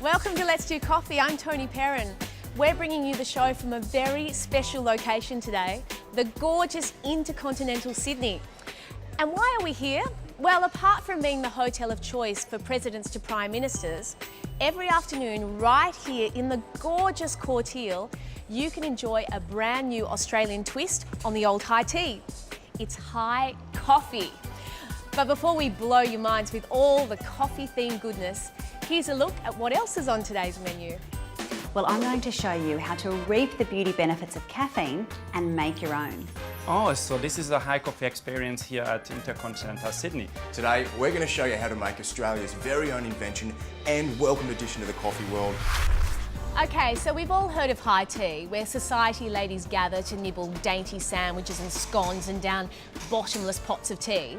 Welcome to Let's Do Coffee. I'm Tony Perrin. We're bringing you the show from a very special location today, the gorgeous Intercontinental Sydney. And why are we here? Well, apart from being the hotel of choice for presidents to prime ministers, every afternoon right here in the gorgeous Courteil, you can enjoy a brand new Australian twist on the old high tea. It's high coffee. But before we blow your minds with all the coffee-themed goodness, here's a look at what else is on today's menu. Well, I'm going to show you how to reap the beauty benefits of caffeine and make your own. Oh, so this is the high coffee experience here at Intercontinental Sydney. Today, we're going to show you how to make Australia's very own invention and welcome addition to the coffee world. Okay, so we've all heard of high tea, where society ladies gather to nibble dainty sandwiches and scones and down bottomless pots of tea.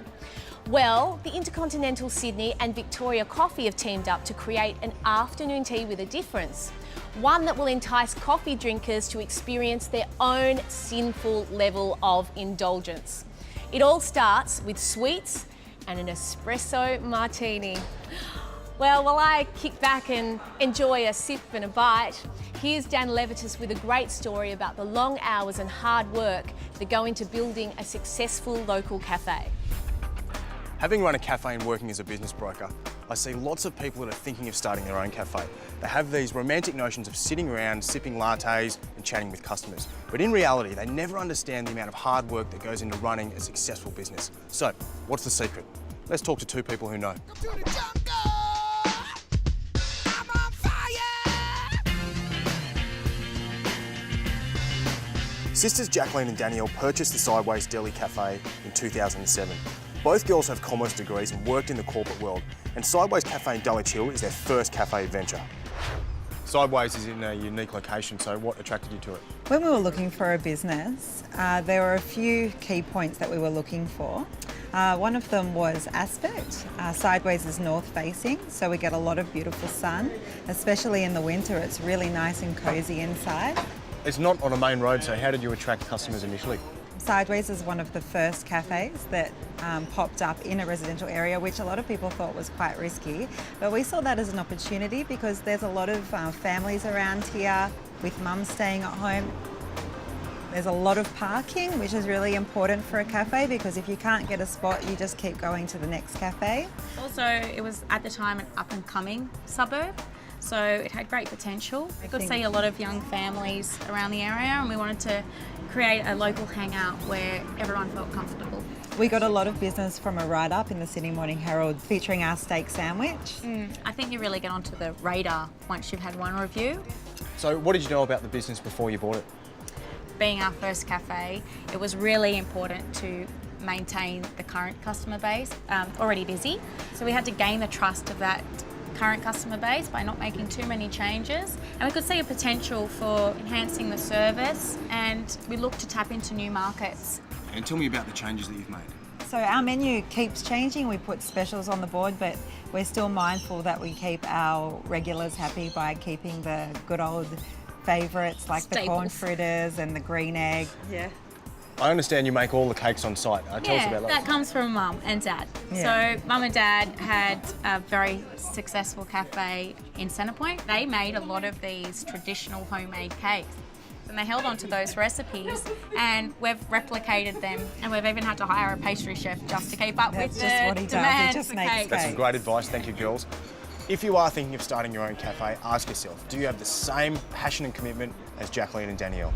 Well, the Intercontinental Sydney and Victoria Coffee have teamed up to create an afternoon tea with a difference. One that will entice coffee drinkers to experience their own sinful level of indulgence. It all starts with sweets and an espresso martini. Well, while I kick back and enjoy a sip and a bite, here's Dan Levitas with a great story about the long hours and hard work that go into building a successful local cafe. Having run a cafe and working as a business broker, I see lots of people that are thinking of starting their own cafe. They have these romantic notions of sitting around, sipping lattes and chatting with customers. But in reality, they never understand the amount of hard work that goes into running a successful business. So, what's the secret? Let's talk to two people who know. Sisters Jacqueline and Danielle purchased the Sideways Deli Cafe in 2007. Both girls have commerce degrees and worked in the corporate world, and Sideways Cafe in Dulwich Hill is their first cafe adventure. Sideways is in a unique location, so what attracted you to it? When we were looking for a business, there were a few key points that we were looking for. One of them was aspect. Sideways is north facing, so we get a lot of beautiful sun, especially in the winter. It's really nice and cosy inside. It's not on a main road, so how did you attract customers initially? Sideways is one of the first cafes that popped up in a residential area, which a lot of people thought was quite risky. But we saw that as an opportunity because there's a lot of families around here with mums staying at home. There's a lot of parking, which is really important for a cafe because if you can't get a spot, you just keep going to the next cafe. Also, it was at the time an up-and-coming suburb. So it had great potential. We could see a lot of young families around the area and we wanted to create a local hangout where everyone felt comfortable. We got a lot of business from a write-up in the Sydney Morning Herald featuring our steak sandwich. I think you really get onto the radar once you've had one review. So what did you know about the business before you bought it? Being our first cafe, it was really important to maintain the current customer base, already busy. So we had to gain the trust of that current customer base by not making too many changes, and we could see a potential for enhancing the service, and we looked to tap into new markets. And tell me about the changes that you've made. So our menu keeps changing. We put specials on the board, but we're still mindful that we keep our regulars happy by keeping the good old favourites like the corn fritters and the green egg. Yeah. I understand you make all the cakes on site. Tell us about that comes from Mum and Dad. Yeah. So Mum and Dad had a very successful cafe in Centrepoint. They made a lot of these traditional homemade cakes. And they held on to those recipes and we've replicated them, and we've even had to hire a pastry chef just to keep up with the demand for cakes. That's some great advice, thank you girls. If you are thinking of starting your own cafe, ask yourself, do you have the same passion and commitment as Jacqueline and Danielle?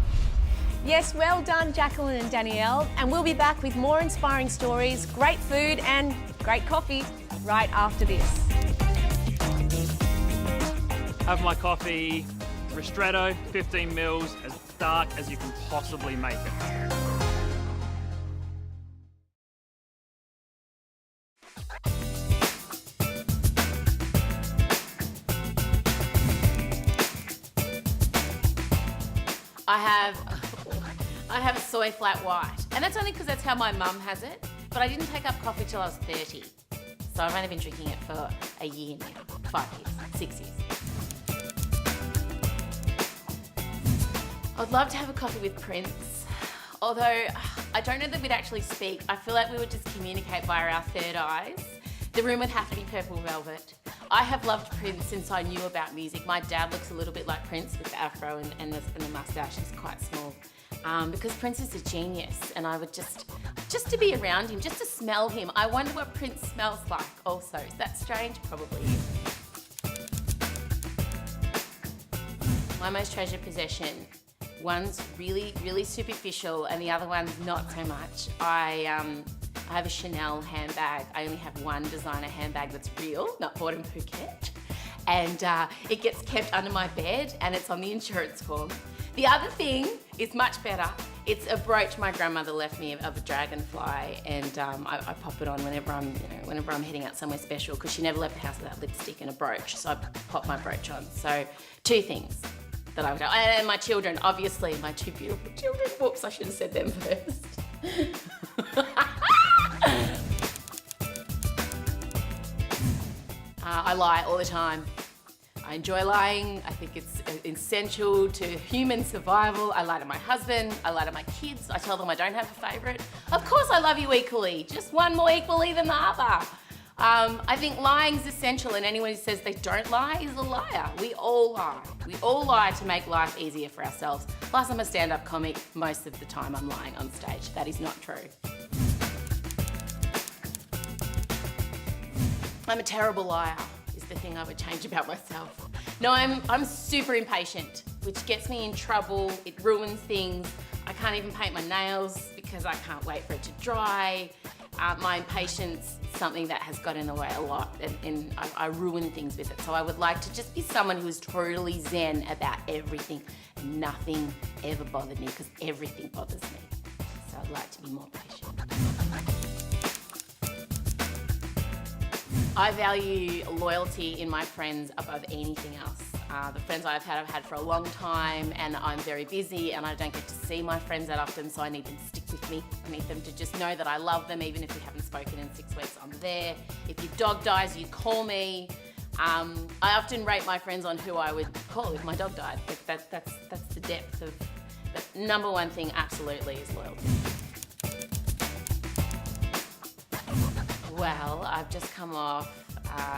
Yes, well done, Jacqueline and Danielle. And we'll be back with more inspiring stories, great food and great coffee right after this. Have my coffee, ristretto, 15 mils, as dark as you can possibly make it. I have a soy flat white, and that's only because that's how my mum has it, but I didn't take up coffee till I was 30. So I've only been drinking it for a year now, 5 years, 6 years. I'd love to have a coffee with Prince, although I don't know that we'd actually speak. I feel like we would just communicate via our third eyes. The room would have to be purple velvet. I have loved Prince since I knew about music. My dad looks a little bit like Prince with the afro and the moustache. He's quite small. Because Prince is a genius, and I would just to be around him, just to smell him. I wonder what Prince smells like also. Is that strange? Probably is. My most treasured possession. One's really, really superficial and the other one's not so much. I have a Chanel handbag. I only have one designer handbag that's real, not bought in Phuket. And it gets kept under my bed and it's on the insurance form. The other thing is much better. It's a brooch my grandmother left me of a dragonfly, and I pop it on whenever I'm heading out somewhere special, because she never left the house without lipstick and a brooch, so I pop my brooch on. So 2 things that I would, and my children, obviously, my 2 beautiful children. Whoops, I should have said them first. I lie all the time. I enjoy lying. I think it's essential to human survival. I lie to my husband. I lie to my kids. I tell them I don't have a favourite. Of course I love you equally, just one more equally than the other. I think lying is essential, and anyone who says they don't lie is a liar. We all lie. We all lie to make life easier for ourselves. Plus, I'm a stand-up comic. Most of the time I'm lying on stage. That is not true. I'm a terrible liar. The thing I would change about myself. No, I'm super impatient, which gets me in trouble. It ruins things. I can't even paint my nails because I can't wait for it to dry. My impatience is something that has got in the way a lot, and I ruin things with it. So I would like to just be someone who is totally zen about everything. Nothing ever bothered me because everything bothers me. So I'd like to be more patient. I value loyalty in my friends above anything else. The friends I've had for a long time, and I'm very busy and I don't get to see my friends that often, so I need them to stick with me. I need them to just know that I love them, even if we haven't spoken in 6 weeks, I'm there. If your dog dies, you call me. I often rate my friends on who I would call if my dog died. That's the depth of, the number one thing absolutely is loyalty. Well, I've just come off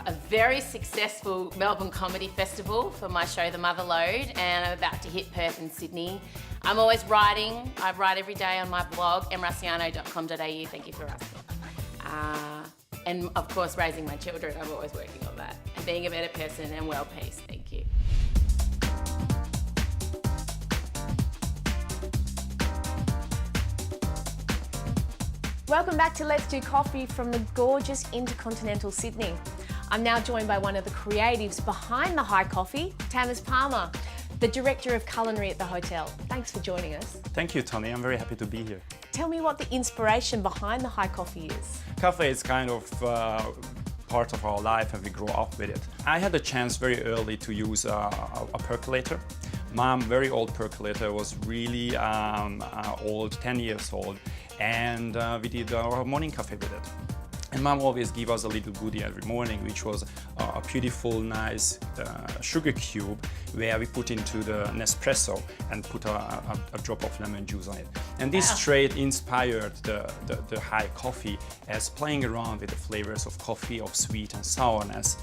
a very successful Melbourne Comedy Festival for my show The Mother Lode, and I'm about to hit Perth and Sydney. I'm always writing. I write every day on my blog, mrussiano.com.au. Thank you for asking. And of course, raising my children. I'm always working on that. And being a better person and world peace. Thank you. Welcome back to Let's Do Coffee from the gorgeous Intercontinental Sydney. I'm now joined by one of the creatives behind the High Coffee, Tamas Palmer, the Director of Culinary at the hotel. Thanks for joining us. Thank you, Tony. I'm very happy to be here. Tell me what the inspiration behind the High Coffee is. Cafe is kind of part of our life, and we grow up with it. I had a chance very early to use a percolator. Mom, very old percolator, was really old, 10 years old. And we did our morning cafe with it. And Mom always gave us a little goodie every morning, which was a beautiful, nice sugar cube where we put into the Nespresso and put a drop of lemon juice on it. And this trait inspired the High Coffee as playing around with the flavors of coffee, of sweet and sourness,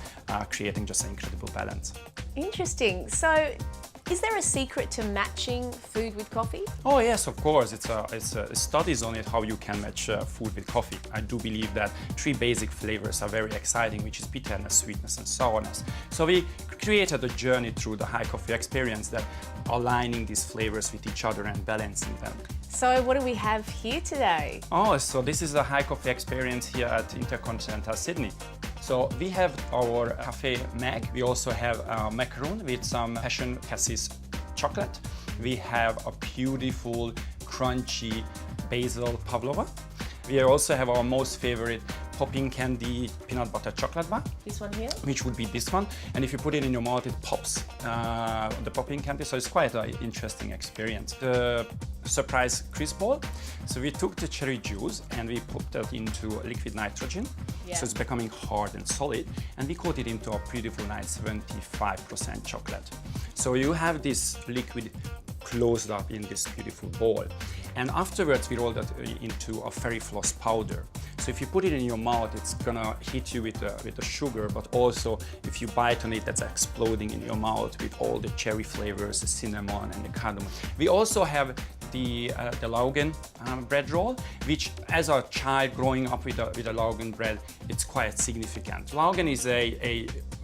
creating just an incredible balance. Interesting. So, is there a secret to matching food with coffee? Oh yes, of course. It's studies on it, how you can match food with coffee. I do believe that 3 basic flavors are very exciting, which is bitterness, sweetness and sourness. So we created a journey through the High Coffee experience that aligning these flavors with each other and balancing them. So what do we have here today? Oh, so this is the High Coffee experience here at Intercontinental Sydney. So we have our cafe mag. We also have a macaroon with some passion cassis chocolate. We have a beautiful, crunchy basil pavlova. We also have our most favorite popping candy peanut butter chocolate bar. This one here? Which would be this one. And if you put it in your mouth, it pops, the popping candy. So it's quite an interesting experience. The surprise crisp ball. So we took the cherry juice and we put that into liquid nitrogen. Yeah. So it's becoming hard and solid. And we coat it into a beautiful, nice 75% chocolate. So you have this liquid closed up in this beautiful bowl. And afterwards, we roll that into a fairy floss powder. So if you put it in your mouth, it's gonna hit you with the sugar, but also if you bite on it, that's exploding in your mouth with all the cherry flavors, the cinnamon and the cardamom. We also have the Laugen bread roll, which as a child growing up with a Laugen bread, it's quite significant. Laugen is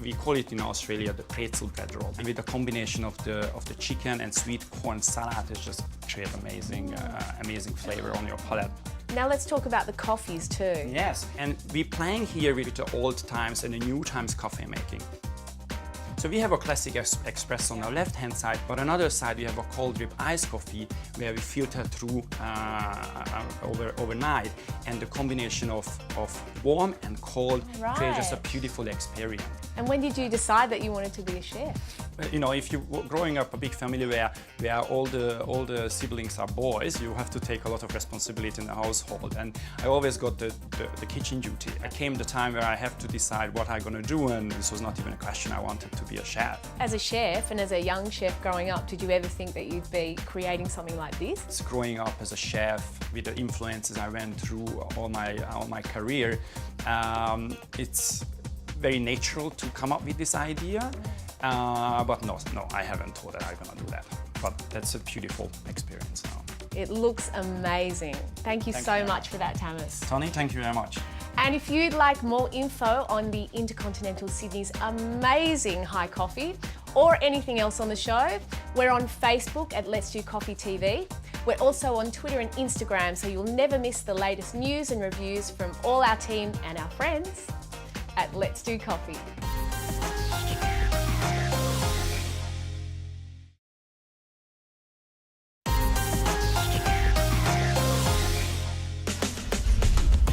we call it in Australia the pretzel bread roll. And with a combination of the chicken and sweet corn salad, it just creates amazing flavor on your palate. Now let's talk about the coffees too. Yes, and we're playing here with the old times and the new times coffee making. So we have a classic espresso on the left-hand side, but on the other side we have a cold drip iced coffee where we filter through overnight, and the combination of warm and cold creates just a beautiful experience. And when did you decide that you wanted to be a chef? You know, if you're growing up a big family where all the siblings are boys, you have to take a lot of responsibility in the household. And I always got the kitchen duty. I came the time where I have to decide what I'm gonna do, and this was not even a question. I wanted to be a chef. As a chef and as a young chef growing up, did you ever think that you'd be creating something like this? It's growing up as a chef with the influences I went through all my career, it's very natural to come up with this idea. But no, I haven't thought that I'm gonna do that. But that's a beautiful experience now. It looks amazing. Thank you so much for that, Tamas. Tony, thank you very much. And if you'd like more info on the Intercontinental Sydney's amazing high coffee or anything else on the show, we're on Facebook at Let's Do Coffee TV. We're also on Twitter and Instagram, so you'll never miss the latest news and reviews from all our team and our friends at Let's Do Coffee.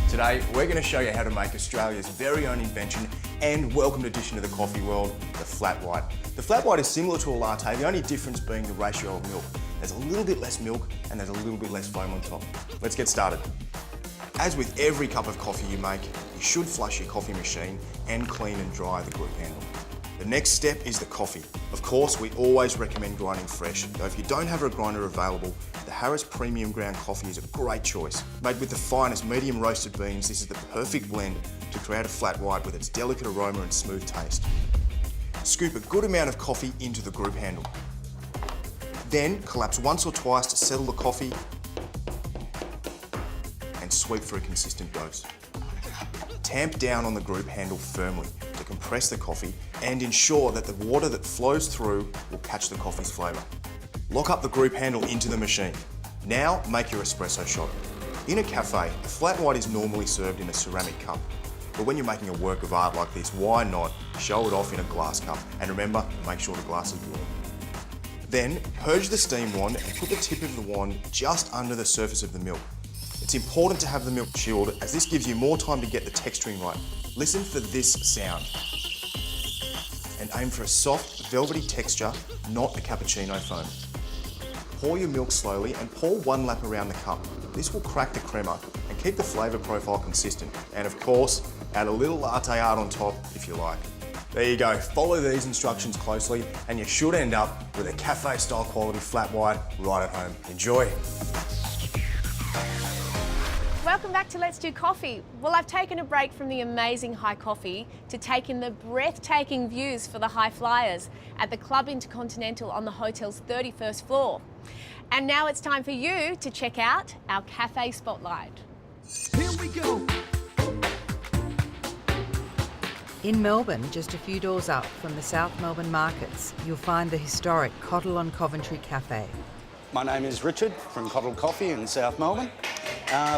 Today, we're going to show you how to make Australia's very own invention and welcomed addition to the coffee world, the flat white. The flat white is similar to a latte, the only difference being the ratio of milk. There's a little bit less milk and there's a little bit less foam on top. Let's get started. As with every cup of coffee you make, you should flush your coffee machine and clean and dry the group handle. The next step is the coffee. Of course, we always recommend grinding fresh, though if you don't have a grinder available, the Harris Premium Ground Coffee is a great choice. Made with the finest medium roasted beans, this is the perfect blend to create a flat white with its delicate aroma and smooth taste. Scoop a good amount of coffee into the group handle. Then collapse once or twice to settle the coffee and sweep for a consistent dose. Tamp down on the group handle firmly to compress the coffee and ensure that the water that flows through will catch the coffee's flavour. Lock up the group handle into the machine. Now make your espresso shot. In a cafe, a flat white is normally served in a ceramic cup. But when you're making a work of art like this, why not show it off in a glass cup? And remember, make sure the glass is warm. Then purge the steam wand and put the tip of the wand just under the surface of the milk. It's important to have the milk chilled as this gives you more time to get the texturing right. Listen for this sound. And aim for a soft, velvety texture, not a cappuccino foam. Pour your milk slowly and pour one lap around the cup. This will crack the crema and keep the flavour profile consistent. And of course, add a little latte art on top if you like. There you go, follow these instructions closely and you should end up with a cafe style quality flat white right at home. Enjoy. Welcome back to Let's Do Coffee. Well, I've taken a break from the amazing high coffee to take in the breathtaking views for the high flyers at the Club Intercontinental on the hotel's 31st floor. And now it's time for you to check out our cafe spotlight. Here we go. In Melbourne, just a few doors up from the South Melbourne markets, you'll find the historic Cottle on Coventry Cafe. My name is Richard from Cottle Coffee in South Melbourne.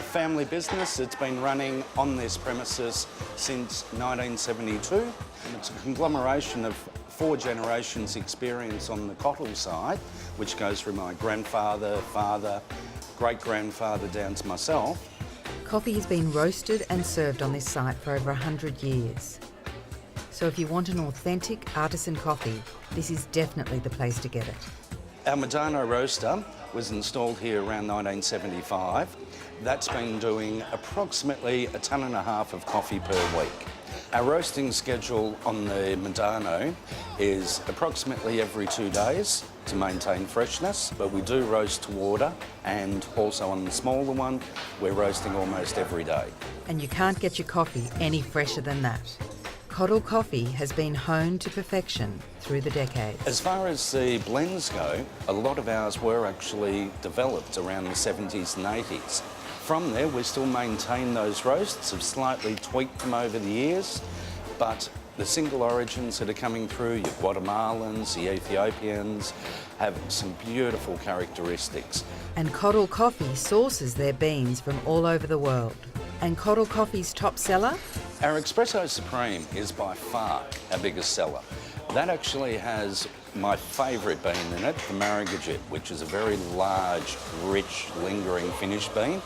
Family business, it's been running on this premises since 1972. And it's a conglomeration of 4 generations experience on the Cottle side, which goes from my grandfather, father, great-grandfather down to myself. Coffee has been roasted and served on this site for over 100 years. So if you want an authentic artisan coffee, this is definitely the place to get it. Our Madonna roaster was installed here around 1975. That's been doing approximately 1.5 tons of coffee per week. Our roasting schedule on the Medano is approximately every 2 days to maintain freshness, but we do roast to order, and also on the smaller one, we're roasting almost every day. And you can't get your coffee any fresher than that. Coddle Coffee has been honed to perfection through the decades. As far as the blends go, a lot of ours were actually developed around the 70s and 80s. From there, we still maintain those roasts, have slightly tweaked them over the years, but the single origins that are coming through, your Guatemalans, the Ethiopians, have some beautiful characteristics. And Coddle Coffee sources their beans from all over the world. And Coddle Coffee's top seller? Our Espresso Supreme is by far our biggest seller. That actually has my favourite bean in it, the Marigajit, which is a very large, rich, lingering finish bean.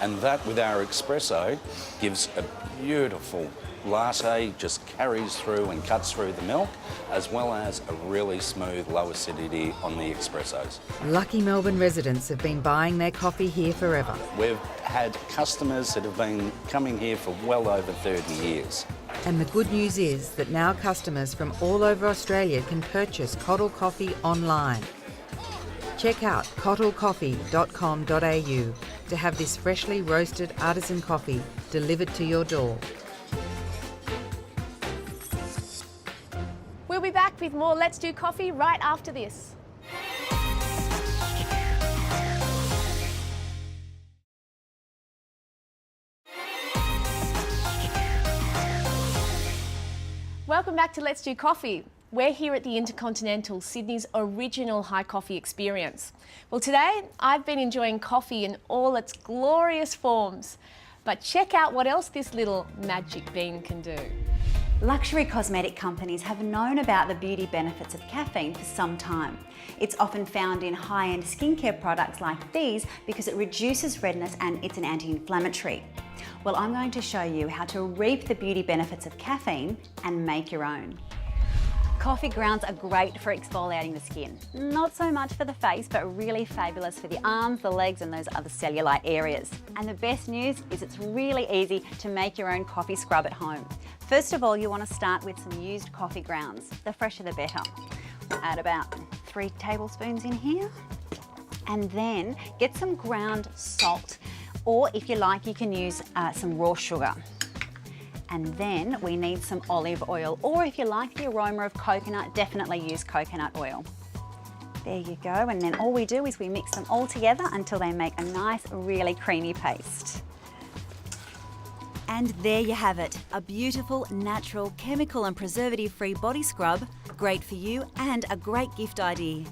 And that, with our espresso, gives a beautiful latte, just carries through and cuts through the milk, as well as a really smooth, low acidity on the espressos. Lucky Melbourne residents have been buying their coffee here forever. We've had customers that have been coming here for well over 30 years. And the good news is that now customers from all over Australia can purchase Coddle Coffee online. Check out coddlecoffee.com.au to have this freshly roasted artisan coffee delivered to your door. We'll be back with more Let's Do Coffee right after this. Welcome back to Let's Do Coffee. We're here at the Intercontinental, Sydney's original high coffee experience. Well, today I've been enjoying coffee in all its glorious forms. But check out what else this little magic bean can do. Luxury cosmetic companies have known about the beauty benefits of caffeine for some time. It's often found in high-end skincare products like these because it reduces redness and it's an anti-inflammatory. Well, I'm going to show you how to reap the beauty benefits of caffeine and make your own. Coffee grounds are great for exfoliating the skin. Not so much for the face, but really fabulous for the arms, the legs, and those other cellulite areas. And the best news is it's really easy to make your own coffee scrub at home. First of all, you want to start with some used coffee grounds. The fresher the better. We'll add about 3 tablespoons in here. And then get some ground salt, or if you like, you can use some raw sugar. And then we need some olive oil, or if you like the aroma of coconut, definitely use coconut oil. There you go, and then all we do is we mix them all together until they make a nice, really creamy paste. And there you have it, a beautiful, natural, chemical and preservative-free body scrub, great for you and a great gift idea.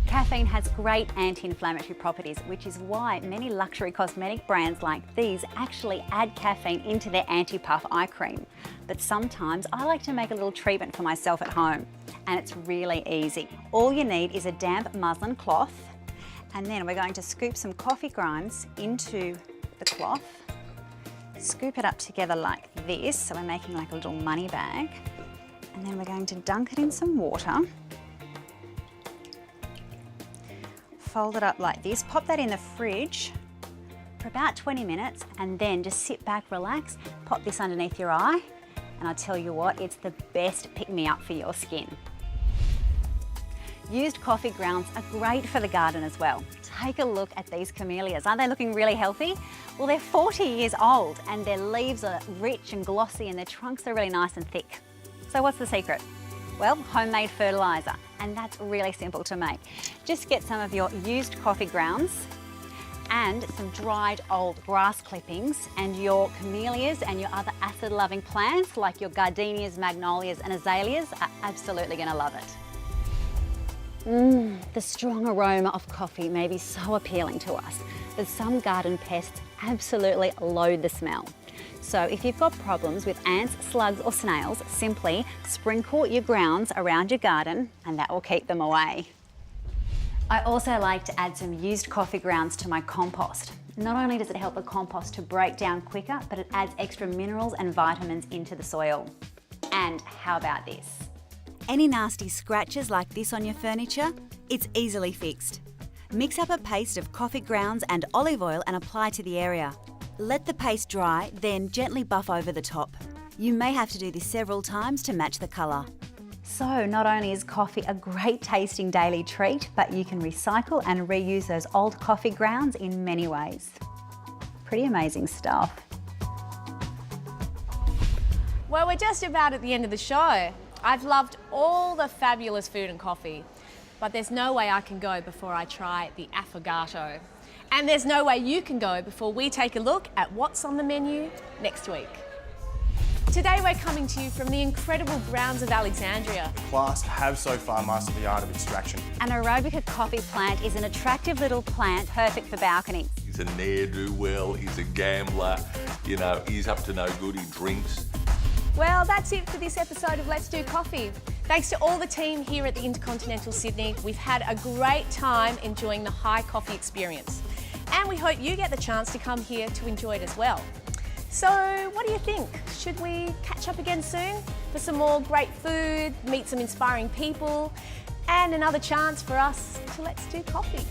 Caffeine has great anti-inflammatory properties, which is why many luxury cosmetic brands like these actually add caffeine into their anti-puff eye cream. But sometimes I like to make a little treatment for myself at home, and it's really easy. All you need is a damp muslin cloth, and then we're going to scoop some coffee grounds into the cloth, scoop it up together like this, so we're making like a little money bag, and then we're going to dunk it in some water. Fold it up like this, pop that in the fridge for about 20 minutes, and then just sit back, relax, pop this underneath your eye, and I tell you what, it's the best pick-me-up for your skin. Used coffee grounds are great for the garden as well. Take a look at these camellias. Aren't they looking really healthy? Well, they're 40 years old and their leaves are rich and glossy and their trunks are really nice and thick. So what's the secret? Well, homemade fertiliser, and that's really simple to make. Just get some of your used coffee grounds and some dried old grass clippings, and your camellias and your other acid-loving plants like your gardenias, magnolias and azaleas are absolutely going to love it. The strong aroma of coffee may be so appealing to us, but some garden pests absolutely loathe the smell. So if you've got problems with ants, slugs or snails, simply sprinkle your grounds around your garden and that will keep them away. I also like to add some used coffee grounds to my compost. Not only does it help the compost to break down quicker, but it adds extra minerals and vitamins into the soil. And how about this? Any nasty scratches like this on your furniture? It's easily fixed. Mix up a paste of coffee grounds and olive oil and apply to the area. Let the paste dry, then gently buff over the top. You may have to do this several times to match the colour. So not only is coffee a great tasting daily treat, but you can recycle and reuse those old coffee grounds in many ways. Pretty amazing stuff. Well, we're just about at the end of the show. I've loved all the fabulous food and coffee, but there's no way I can go before I try the affogato. And there's no way you can go before we take a look at what's on the menu next week. Today we're coming to you from the incredible grounds of Alexandria. Class have so far mastered the art of extraction. An Arabica coffee plant is an attractive little plant perfect for balconies. He's a ne'er-do-well, he's a gambler, you know, he's up to no good, he drinks. Well, that's it for this episode of Let's Do Coffee. Thanks to all the team here at the Intercontinental Sydney. We've had a great time enjoying the high coffee experience. And we hope you get the chance to come here to enjoy it as well. So, what do you think? Should we catch up again soon for some more great food, meet some inspiring people, and another chance for us to Let's Do Coffee?